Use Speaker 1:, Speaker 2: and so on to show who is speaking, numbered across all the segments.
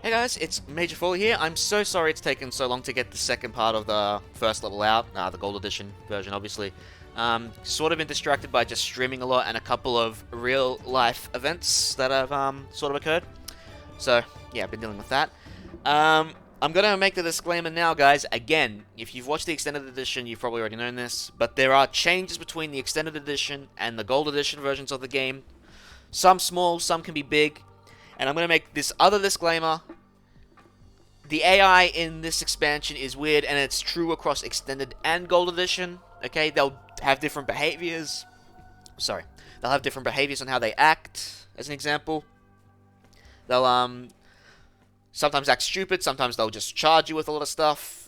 Speaker 1: Hey guys, it's Major Fall here. I'm so sorry it's taken so long to get the second part of the first level out, the Gold Edition version, obviously. Sort of been distracted by just streaming a lot and a couple of real-life events that have sort of occurred. So, yeah, I've been dealing with that. I'm going to make the disclaimer now, guys. Again, if you've watched the Extended Edition, you've probably already known this, but there are changes between the Extended Edition and the Gold Edition versions of the game. Some small, some can be big. And I'm going to make this other disclaimer. The AI in this expansion is weird, and it's true across Extended and Gold Edition. Okay, they'll have different behaviors. Sorry. They'll have different behaviors on how they act, as an example. They'll, sometimes act stupid, sometimes they'll just charge you with a lot of stuff.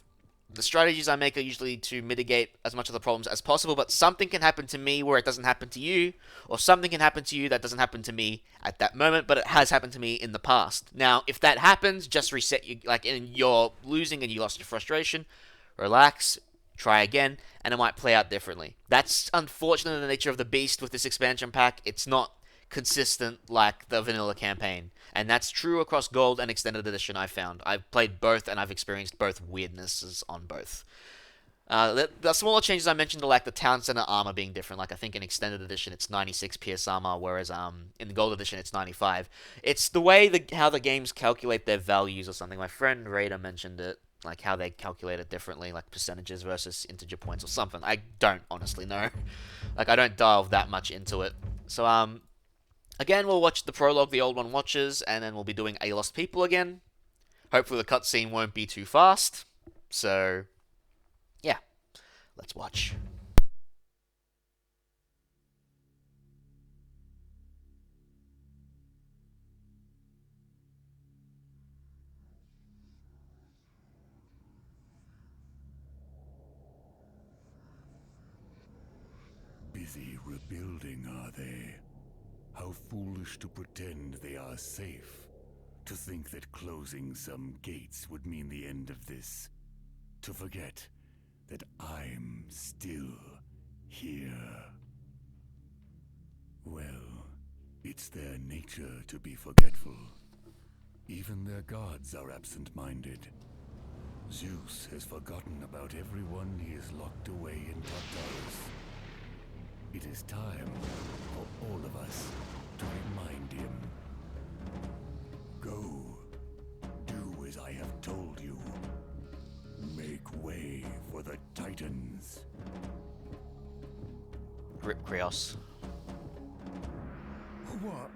Speaker 1: The strategies I make are usually to mitigate as much of the problems as possible, but something can happen to me where it doesn't happen to you, or something can happen to you that doesn't happen to me at that moment, but it has happened to me in the past. Now, if that happens, just reset you, like, and you're losing and you lost your frustration, relax, try again, and it might play out differently. That's unfortunately the nature of the beast with this expansion pack. It's not consistent like the vanilla campaign, and that's true across Gold and Extended Edition. I've found I've played both and I've experienced both weirdnesses on both. The smaller changes I mentioned are like the town center armor being different. Like I think in Extended Edition it's 96 PS armor, whereas in the Gold Edition it's 95. It's the way how the games calculate their values or something. My friend Raider mentioned it, like how they calculate it differently, like percentages versus integer points or something. I don't honestly know. Like I don't dive that much into it. So again, we'll watch the prologue the old one watches, and then we'll be doing A Lost People again. Hopefully the cutscene won't be too fast. So, yeah, let's watch.
Speaker 2: Busy rebuilding, are they? How foolish to pretend they are safe. To think that closing some gates would mean the end of this. To forget that I'm still here. Well, it's their nature to be forgetful. Even their gods are absent-minded. Zeus has forgotten about everyone he has locked away in Tartarus. It is time for all of us to remind him. Go. Do as I have told you. Make way for the Titans.
Speaker 1: Rip Krios.
Speaker 2: What?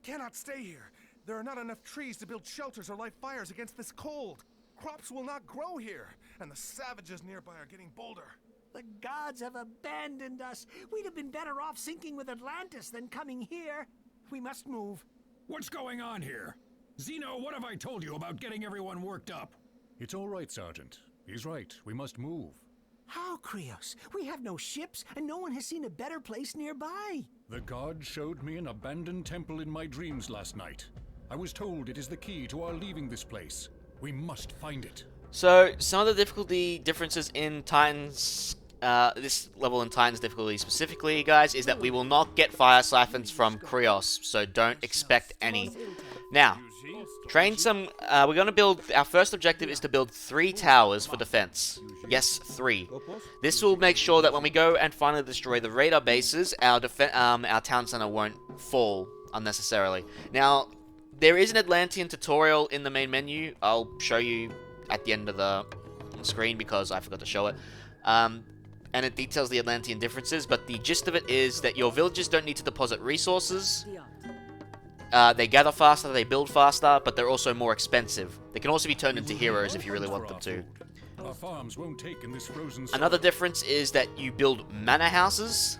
Speaker 3: Cannot stay here. There are not enough trees to build shelters or light fires against this cold. Crops will not grow here, and the savages nearby are getting bolder.
Speaker 4: The gods have abandoned us. We'd have been better off sinking with Atlantis than coming here. We must move.
Speaker 5: What's going on here? Zeno, what have I told you about getting everyone worked up?
Speaker 6: It's all right, Sergeant. He's right. We must move.
Speaker 4: How, Krios? We have no ships, and no one has seen a better place nearby.
Speaker 6: The god showed me an abandoned temple in my dreams last night. I was told it is the key to our leaving this place. We must find it.
Speaker 1: So, some of the difficulty differences in Titans, this level in Titans difficulty specifically, guys, is that we will not get fire siphons from Krios, so don't expect any. Now, train some, we're going to build, our first objective is to build 3 towers for defense. Yes, 3. This will make sure that when we go and finally destroy the radar bases, our town center won't fall unnecessarily. Now, there is an Atlantean tutorial in the main menu. I'll show you at the end of the screen because I forgot to show it. And it details the Atlantean differences, but the gist of it is that your villagers don't need to deposit resources. They gather faster, they build faster, but they're also more expensive. They can also be turned into heroes if you really want them to.
Speaker 6: Our farms won't take in this frozen
Speaker 1: Another difference is that you build manor houses.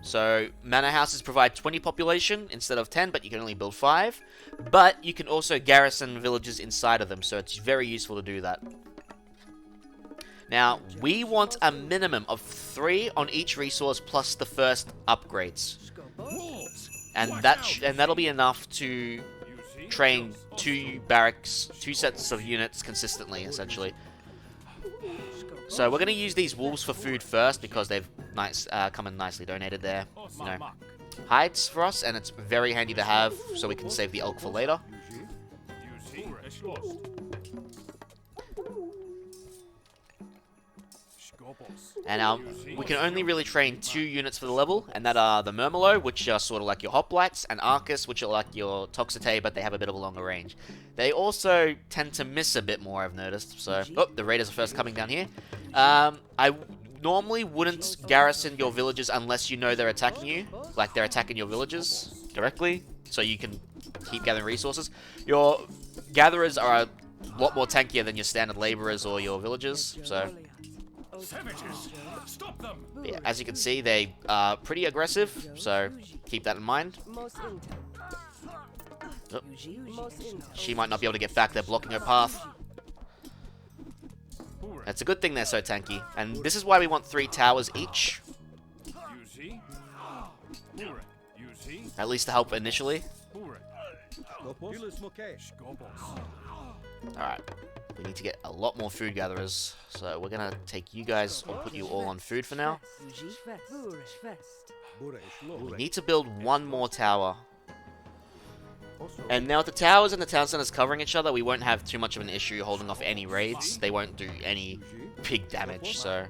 Speaker 1: So, manor houses provide 20 population instead of 10, but you can only build 5. But you can also garrison villages inside of them, so it's very useful to do that. Now, we want a minimum of 3 on each resource plus the first upgrades. And that'll be enough to train 2 barracks, 2 sets of units consistently, essentially. So we're going to use these wolves for food first because they've come in nicely donated there. You know, hides for us, and it's very handy to have so we can save the elk for later. And we can only really train 2 units for the level, and that are the Murmelo, which are sort of like your hoplites, and Arcus, which are like your Toxite, but they have a bit of a longer range. They also tend to miss a bit more, I've noticed. So, oh, the raiders are first coming down here. I normally wouldn't garrison your villages unless you know they're attacking you, like they're attacking your villages directly, so you can keep gathering resources. Your gatherers are a lot more tankier than your standard laborers or your villagers, so...
Speaker 5: Savages! Stop them!
Speaker 1: Yeah, as you can see, they are pretty aggressive, so keep that in mind. Oh. She might not be able to get back, they're blocking her path. It's a good thing they're so tanky, and this is why we want 3 towers each. At least to help initially. Alright. We need to get a lot more food gatherers, so we're gonna take you guys or put you all on food for now. We need to build 1 more tower. And now with the towers and the town centers covering each other, we won't have too much of an issue holding off any raids. They won't do any big damage, so...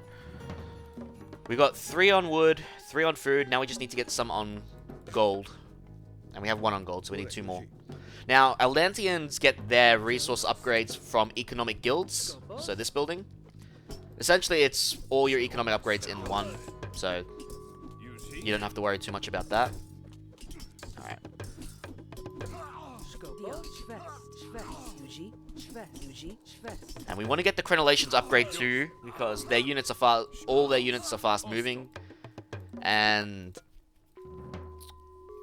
Speaker 1: We got 3 on wood, 3 on food, now we just need to get some on gold. And we have 1 on gold, so we need 2 more. Now, Atlanteans get their resource upgrades from economic guilds, so this building. Essentially, it's all your economic upgrades in one, so you don't have to worry too much about that. Alright. And we want to get the crenellations upgrade too, because their units are all their units are fast moving, and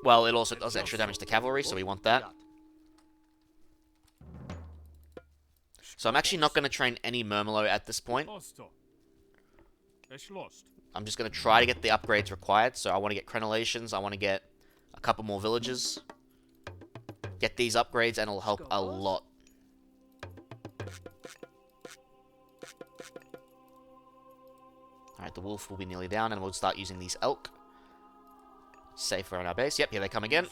Speaker 1: well, it also does extra damage to cavalry, so we want that. So I'm actually not going to train any Murmelo at this point. I'm just going to try to get the upgrades required. So I want to get crenellations. I want to get a couple more villages. Get these upgrades and it'll help a lot. Alright, the wolf will be nearly down and we'll start using these elk. Safe around our base. Yep, here they come again.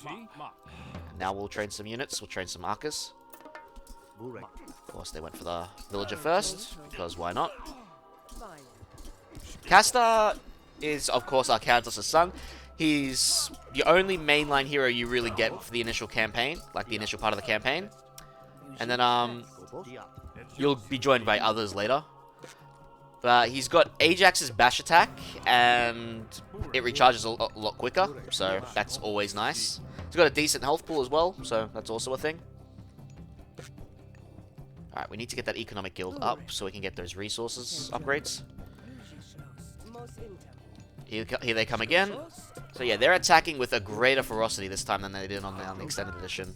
Speaker 1: Now we'll train some units. We'll train some Arcus. Of course, they went for the villager first, because why not? Castor is, of course, our Countess' son. He's the only mainline hero you really get for the initial campaign, like the initial part of the campaign. And then, you'll be joined by others later. But he's got Ajax's bash attack, and it recharges a lot quicker, so that's always nice. He's got a decent health pool as well, so that's also a thing. Alright, we need to get that economic guild up so we can get those resources upgrades. Here they come again. So yeah, they're attacking with a greater ferocity this time than they did on the extended edition.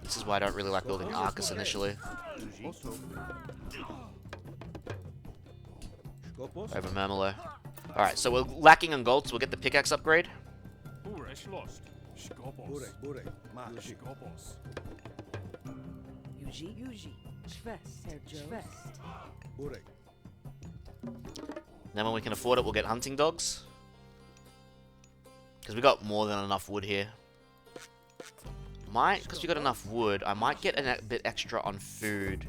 Speaker 1: This is why I don't really like building Arcus initially. Over Murmelo. Alright, so we're lacking on gold, so we'll get the pickaxe upgrade. Then when we can afford it, we'll get hunting dogs. Because we got more than enough wood here. Because we got enough wood, I might get a bit extra on food.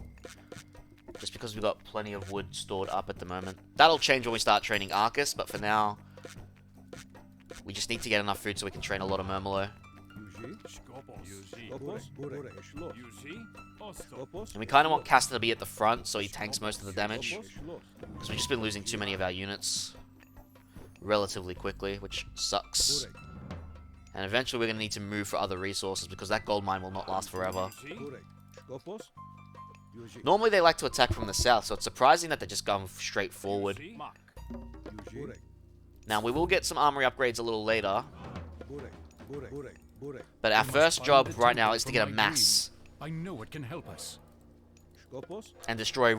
Speaker 1: Just because we've got plenty of wood stored up at the moment. That'll change when we start training Arcus, but for now, we just need to get enough food so we can train a lot of Murmelo. And we kind of want Castor to be at the front so he tanks most of the damage. Because we've just been losing too many of our units relatively quickly, which sucks. And eventually we're going to need to move for other resources because that gold mine will not last forever. Normally they like to attack from the south, so it's surprising that they're just going straight forward. Now we will get some armory upgrades a little later. But our first job right now is to get a mass.
Speaker 6: I know it can help us.
Speaker 1: And destroy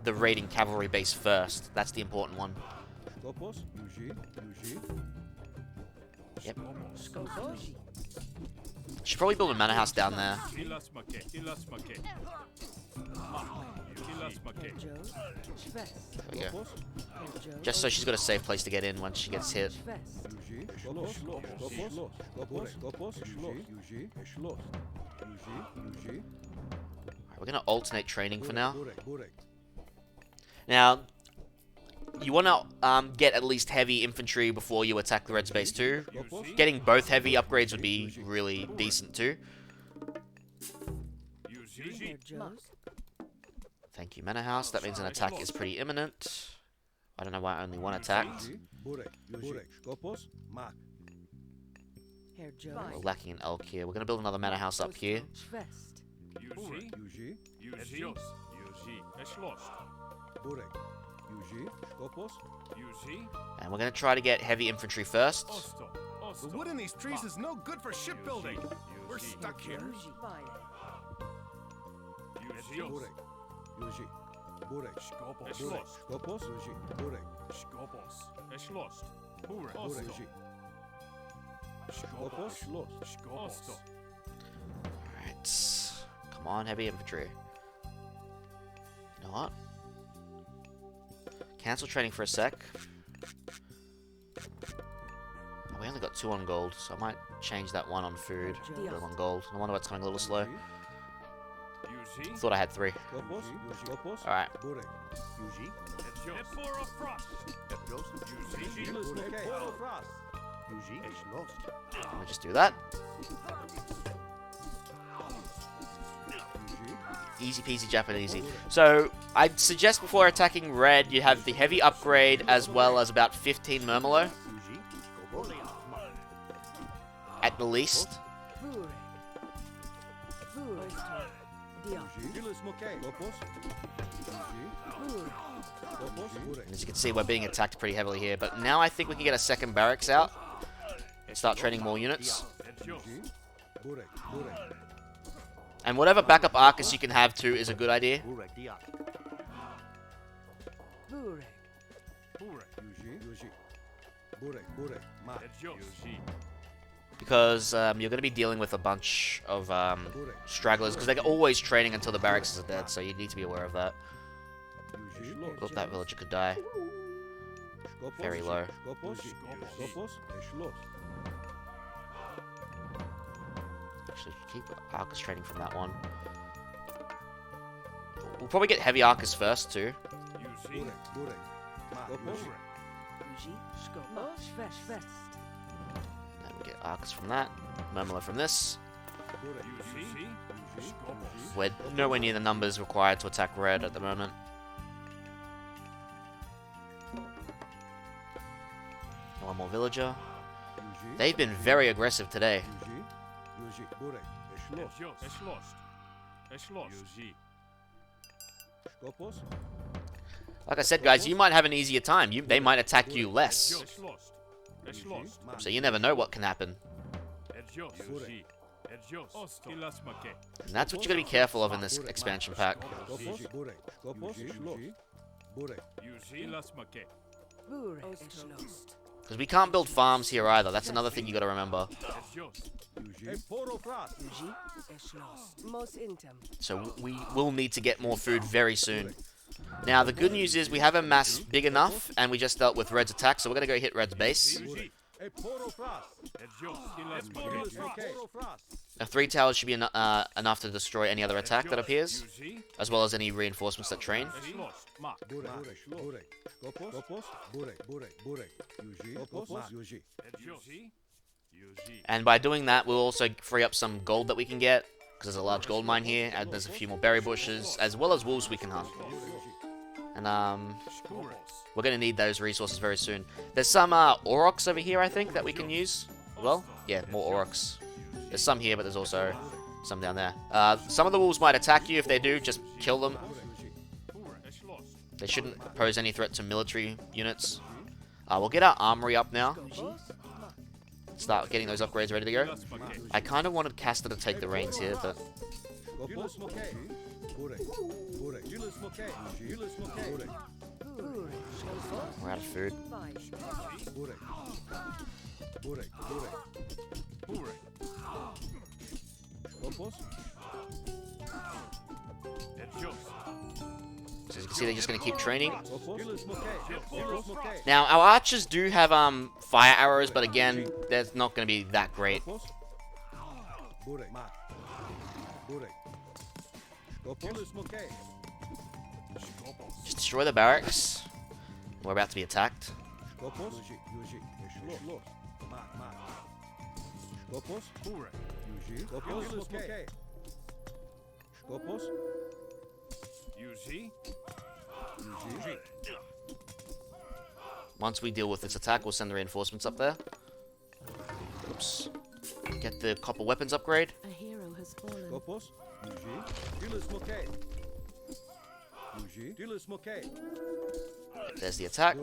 Speaker 1: the raiding cavalry base first. That's the important one. Yep. Should probably build a manor house down there. There we go. Just so she's got a safe place to get in once she gets hit. Alright, we're gonna alternate training for now. Now, you want to get at least heavy infantry before you attack the red space too. Getting both heavy upgrades would be really decent too. Thank you, Manor House. That means an attack is pretty imminent. I don't know why only one attacked. We're lacking an elk here. We're going to build another Manor House up here. And we're going to try to get heavy infantry first.
Speaker 3: The wood in these trees is no good for shipbuilding. We're stuck here.
Speaker 1: Alright. Come on, heavy infantry. You know what? Cancel training for a sec. Oh, we only got 2 on gold, so I might change that 1 on food. Put it on gold. No wonder why it's coming a little slow. Thought I had 3. Alright. Let me just do that. Easy peasy Japanesey. So, I'd suggest before attacking red, you have the heavy upgrade as well as about 15 Murmelo. At the least. As you can see, we're being attacked pretty heavily here, but now I think we can get a second barracks out and start training more units. And whatever backup Arcus you can have too is a good idea. Because you're going to be dealing with a bunch of stragglers, because they're always training until the barracks are dead, so you need to be aware of that. Look, that villager could die. Very low. Actually, keep Arcus training from that one. We'll probably get heavy Arcus first, too. Then we'll get Arcus from that. Murmelo from this. We're nowhere near the numbers required to attack red at the moment. One more villager. They've been very aggressive today. Like I said, guys, you might have an easier time. They might attack you less. So you never know what can happen. And that's what you gotta be careful of in this expansion pack. Because we can't build farms here either. That's another thing you gotta remember. So we will need to get more food very soon. Now, the good news is we have a mass big enough, and we just dealt with Red's attack, so we're gonna go hit Red's base. Now, 3 towers should be enough to destroy any other attack that appears, as well as any reinforcements that train. And by doing that, we'll also free up some gold that we can get, because there's a large gold mine here, and there's a few more berry bushes, as well as wolves we can hunt. And we're going to need those resources very soon. There's some aurochs over here, I think, that we can use. Well, yeah, more aurochs. There's some here, but there's also some down there. Some of the wolves might attack you. If they do, just kill them. They shouldn't pose any threat to military units. We'll get our armory up now. Start getting those upgrades ready to go. I kind of wanted Caster to take the reins here, but... We're out of food. So as you can see, they're just going to keep training. Now, our archers do have fire arrows, but again, they're not going to be that great. Just destroy the barracks. We're about to be attacked. Once we deal with this attack, we'll send the reinforcements up there. Oops. Get the copper weapons upgrade.
Speaker 7: A hero has fallen.
Speaker 1: There's the attack.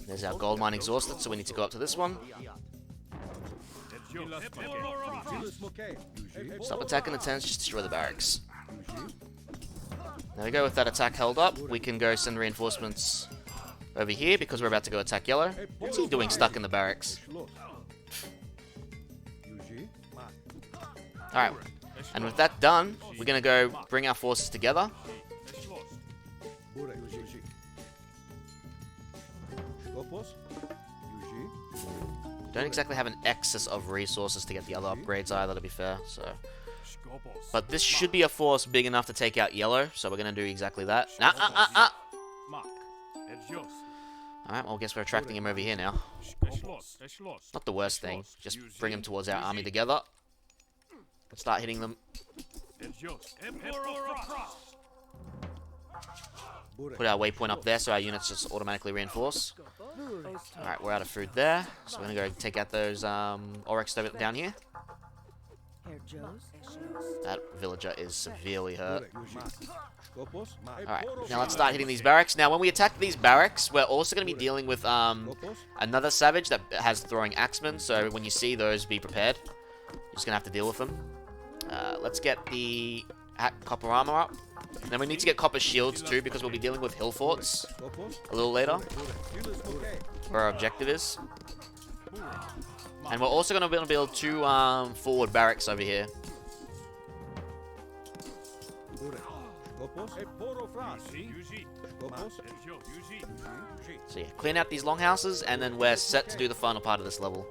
Speaker 1: There's our gold mine exhausted, so we need to go up to this one. Stop attacking the tents, just destroy the barracks. There we go, with that attack held up, we can go send reinforcements over here because we're about to go attack yellow. What's he doing stuck in the barracks? Alright, and with that done, we're going to go bring our forces together. Don't exactly have an excess of resources to get the other upgrades either, to be fair, so... But this should be a force big enough to take out yellow, so we're going to do exactly that. Alright, well, I guess we're attracting him over here now. Not the worst thing, just bring him towards our army together. Let's start hitting them. Put our waypoint up there so our units just automatically reinforce. Alright, we're out of food there, so we're going to go take out those Oryx down here. That villager is severely hurt. Alright, now let's start hitting these barracks. Now, when we attack these barracks, we're also going to be dealing with another savage that has throwing axemen, so when you see those, be prepared. You're just going to have to deal with them. Let's get the copper armor up. And then we need to get copper shields too, because we'll be dealing with hillforts a little later, where our objective is. And we're also going to build two forward barracks over here. So yeah, clean out these longhouses, and then we're set to do the final part of this level.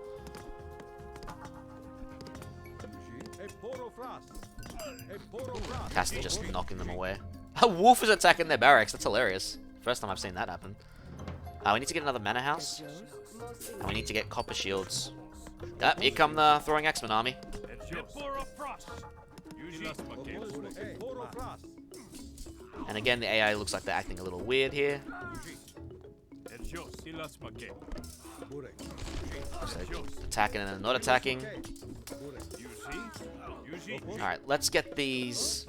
Speaker 1: Castle just knocking them away. A wolf is attacking their barracks. That's hilarious. First time I've seen that happen. We need to get another manor house. And we need to get copper shields. Yep, here come the throwing axemen army. And again, the AI looks like they're acting a little weird here. So attacking and then not attacking. Alright, let's get these...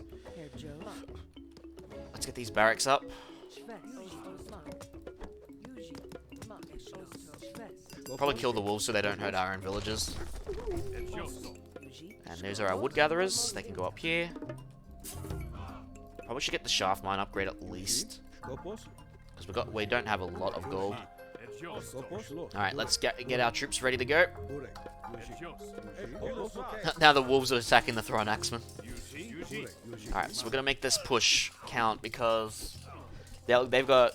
Speaker 1: Let's get these barracks up. Probably kill the wolves so they don't hurt our own villagers. And those are our wood gatherers. They can go up here. Probably should get the shaft mine upgrade at least, because we don't have a lot of gold. Alright, let's get our troops ready to go. Now the wolves are attacking the thrown axemen. Alright, so we're going to make this push count, because they've got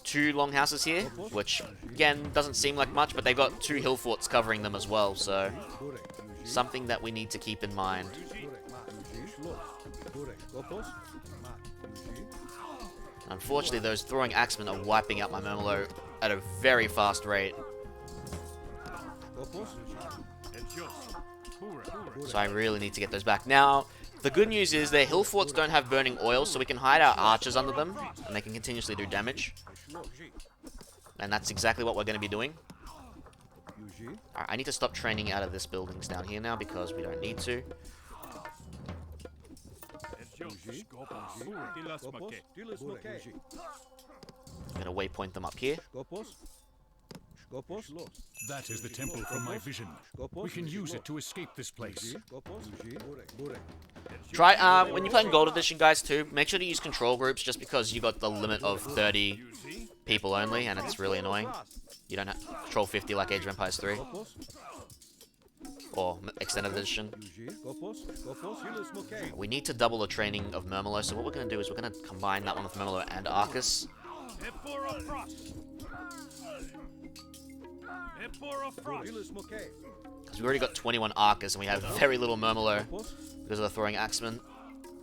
Speaker 1: two longhouses here, which again doesn't seem like much, but they've got two hillforts covering them as well, so something that we need to keep in mind. Unfortunately, those throwing axemen are wiping out my Murmelo at a very fast rate. So I really need to get those back. Now, the good news is their hillforts don't have burning oil, so we can hide our archers under them, and they can continuously do damage. And that's exactly what we're going to be doing. Alright, I need to stop training out of this buildings down here now, because we don't need to. I'm going to waypoint them up here.
Speaker 6: That is the temple from my vision. We can use it to escape this place.
Speaker 1: Try, when you're playing Gold Edition, guys, too, make sure to use control groups just because you got the limit of 30 people only, and it's really annoying. You don't have to control 50 like Age of Empires 3. Or Extended Edition. We need to double the training of Murmelo, so what we're going to do is we're going to combine that one with Murmelo and Arcus. Because we already got 21 Arcus and we have very little Murmelo because of the throwing axemen.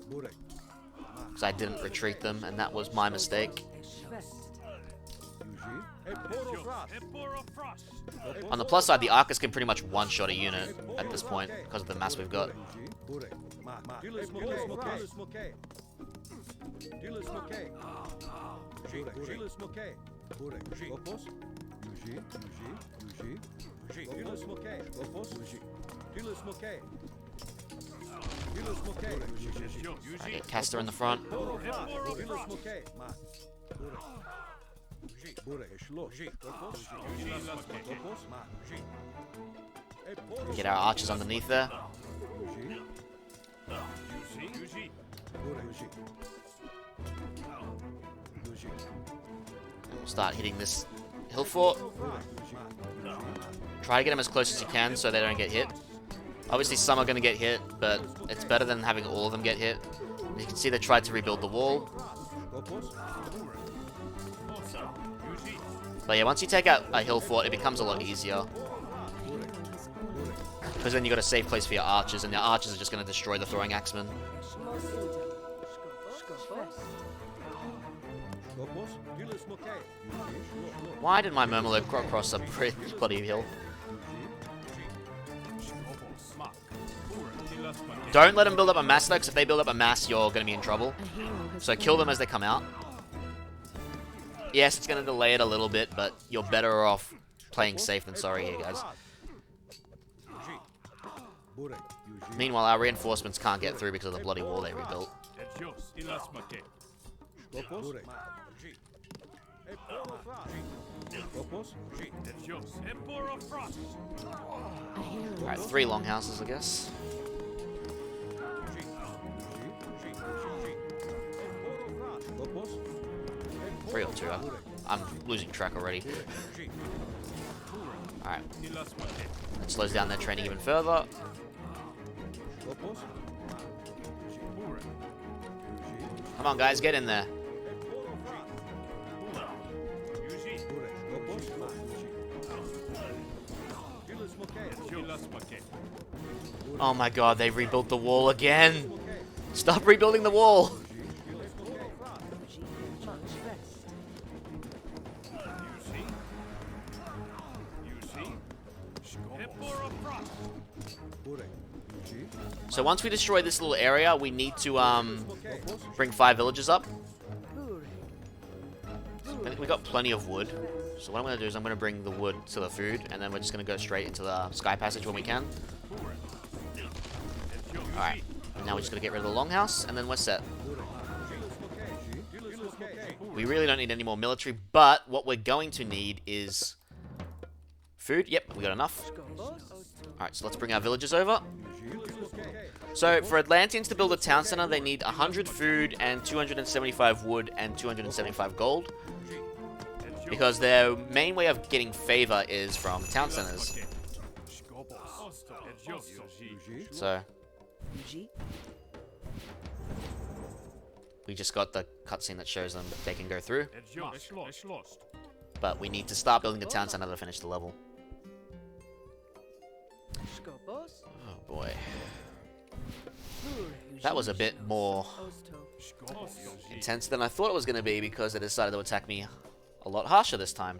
Speaker 1: Because I didn't retreat them, and that was my mistake. On the plus side, the Arcus can pretty much one-shot a unit at this point because of the mass we've got. I get Caster in the front. Get our archers underneath there. We'll start hitting this hill fort. Try to get them as close as you can so they don't get hit. Obviously some are going to get hit, but it's better than having all of them get hit. You can see they tried to rebuild the wall. But yeah, once you take out a hill fort, it becomes a lot easier. Because then you got a safe place for your archers, and your archers are just going to destroy the throwing axemen. Why did my Murmelo cross a bloody hill? Don't let them build up a mass though, because if they build up a mass, you're going to be in trouble. So kill them as they come out. Yes, it's going to delay it a little bit, but you're better off playing safe than sorry here, guys. Meanwhile, our reinforcements can't get through because of the bloody wall they rebuilt. Alright, 3 longhouses, I guess. 3 or 2. I'm losing track already. Alright. That slows down their training even further. Come on, guys, get in there. Oh my god, they rebuilt the wall again! Stop rebuilding the wall! So once we destroy this little area, we need to bring 5 villages up. We got plenty of wood. So what I'm going to do is I'm going to bring the wood to the food, and then we're just going to go straight into the sky passage when we can. Alright, and now we're just going to get rid of the longhouse, and then we're set. We really don't need any more military, but what we're going to need is food. Yep, we got enough. Alright, so let's bring our villagers over. So for Atlanteans to build a town center, they need 100 food and 275 wood and 275 gold. Because their main way of getting favor is from town centers. So we just got the cutscene that shows them that they can go through. But we need to start building the town center to finish the level. Oh boy. That was a bit more intense than I thought it was going to be because they decided to attack me a lot harsher this time.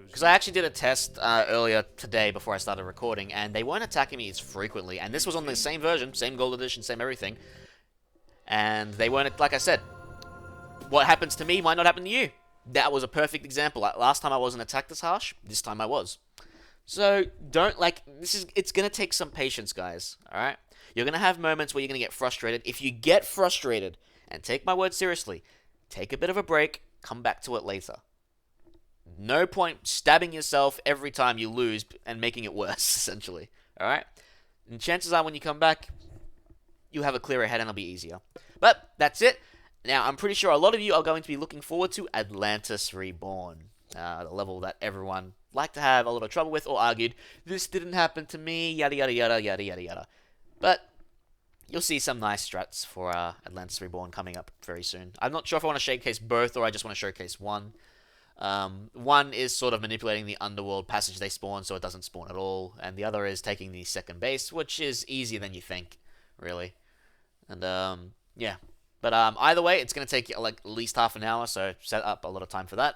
Speaker 1: Because I actually did a test earlier today before I started recording, and they weren't attacking me as frequently. And this was on the same version, same gold edition, same everything. And they weren't, like I said, what happens to me might not happen to you. That was a perfect example. Last time I wasn't attacked this harsh, this time I was. So, don't, it's going to take some patience, guys, alright? You're going to have moments where you're going to get frustrated. If you get frustrated, and take my word seriously, take a bit of a break, come back to it later. no point stabbing yourself every time you lose and making it worse, essentially. Alright? And chances are when you come back, you have a clearer head and it'll be easier. But that's it. Now, I'm pretty sure a lot of you are going to be looking forward to Atlantis Reborn. The level that everyone liked to have a lot of trouble with or argued, this didn't happen to me, yada yada yada yada yada yada. But you'll see some nice strats for Atlantis Reborn coming up very soon. I'm not sure if I want to showcase both or I just want to showcase one. One is sort of manipulating the underworld passage they spawn so it doesn't spawn at all, and the other is taking the second base, which is easier than you think, really. And yeah. But either way, it's going to take like at least half an hour, so set up a lot of time for that.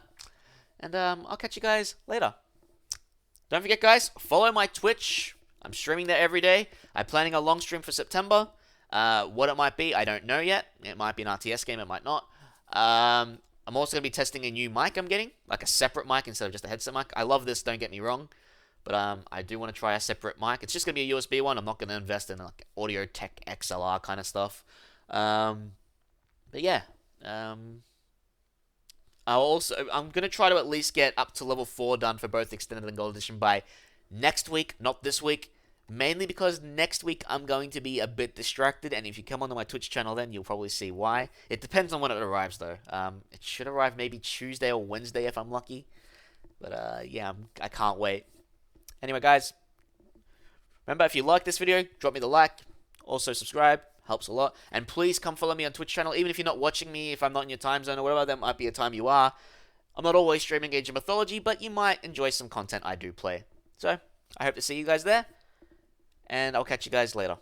Speaker 1: And I'll catch you guys later. Don't forget, guys, follow my Twitch. I'm streaming there every day. I'm planning a long stream for September. What it might be, I don't know yet. It might be an RTS game, it might not. I'm also going to be testing a new mic I'm getting, like a separate mic instead of just a headset mic. I love this, don't get me wrong. But I do want to try a separate mic. It's just going to be a USB one. I'm not going to invest in like Audio Tech XLR kind of stuff. But yeah. I'm going to try to at least get up to level 4 done for both Extended and Gold Edition by next week, not this week. Mainly because next week I'm going to be a bit distracted, and if you come onto my Twitch channel then, you'll probably see why. It depends on when it arrives, though. It should arrive maybe Tuesday or Wednesday if I'm lucky. But yeah, I can't wait. Anyway, guys, remember, if you like this video, drop me the like. Also, subscribe. Helps a lot. And please come follow me on Twitch channel, even if you're not watching me, if I'm not in your time zone or whatever, that might be a time you are. I'm not always streaming Age of Mythology, but you might enjoy some content I do play. So, I hope to see you guys there, and I'll catch you guys later.